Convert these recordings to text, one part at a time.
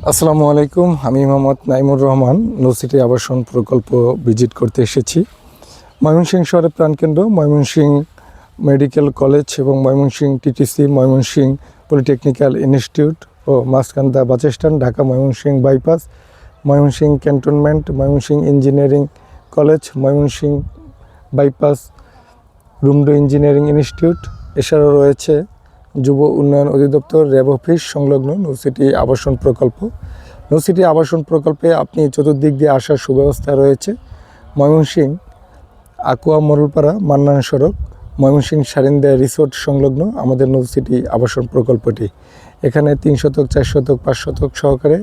আসসালামু আলাইকুম। আমি মোহাম্মদ নাইমুর রহমান নো সিটি আবাসন প্রকল্প ভিজিট করতে এসেছি। ময়মনসিংহ শহরের প্রাণকেন্দ্র ময়মনসিংহ মেডিকেল কলেজ এবং Mymensingh TTC, Mymensingh polytechnical institute ও Maskanda bus stand, Dhaka Mymensingh bypass, Mymensingh cantonment, Mymensingh engineering college, Mymensingh bypass, রুমডো ইঞ্জিনিয়ারিং ইনস্টিটিউট। এছাড়াও রয়েছে যুব উন্নয়ন অধিদপ্তর, র্যাব অফিস সংলগ্ন নো সিটি আবাসন প্রকল্প। নো সিটি আবাসন প্রকল্পে আপনি চতুর্দিক দিয়ে আসার সুব্যবস্থা রয়েছে। ময়মনসিংহ আকুয়া মোড়লপাড়া মান্নান সড়ক, ময়মনসিংহ সারিন্দা রিসোর্ট সংলগ্ন আমাদের নো সিটি আবাসন প্রকল্পটি। এখানে 3 শতক, 4 শতক, 5 শতক সহকারে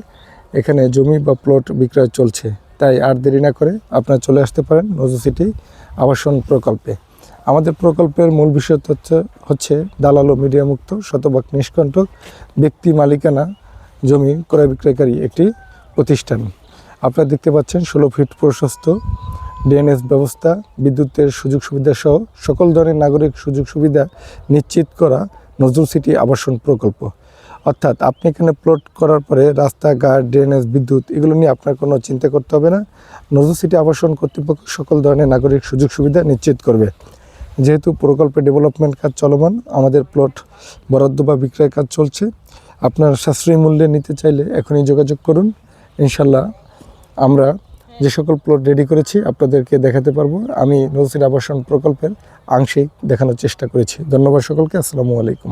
এখানে জমি বা প্লট বিক্রয় চলছে। তাই আর দেরি না করে আপনারা চলে আসতে পারেন নো সিটি আবাসন প্রকল্পে। আমাদের প্রকল্পের মূল বিষয় হচ্ছে দালাল ও মিডিয়া মুক্ত, শতভাগ নিষ্কণ্টক, ব্যক্তি মালিকানা জমি ক্রয় বিক্রয়কারী একটি প্রতিষ্ঠান। আপনারা দেখতে পাচ্ছেন 16 ফিট প্রশস্ত ড্রেনেজ ব্যবস্থা, বিদ্যুতের সুযোগ সুবিধা সহ সকল ধরনের নাগরিক সুযোগ সুবিধা নিশ্চিত করা নজরুল সিটি আবাসন প্রকল্প। অর্থাৎ আপনি এখানে প্লট করার পরে রাস্তাঘাট, ড্রেনেজ, বিদ্যুৎ এগুলো নিয়ে আপনার কোনো চিন্তা করতে হবে না। নজরুল সিটি আবাসন কর্তৃপক্ষ সকল ধরনের নাগরিক সুযোগ সুবিধা নিশ্চিত করবে। যেহেতু প্রকল্পে ডেভেলপমেন্ট কাজ চলমান, আমাদের প্লট বরাদ্দ বা বিক্রয় কাজ চলছে। আপনার সাশ্রয়ী মূল্যে নিতে চাইলে এখনই যোগাযোগ করুন। ইনশাল্লাহ আমরা যে সকল প্লট রেডি করেছি আপনাদেরকে দেখাতে পারবো। আমি নজরুল সিটি আবাসন প্রকল্পের আংশিক দেখানোর চেষ্টা করেছি। ধন্যবাদ সকলকে। আসসালামু আলাইকুম।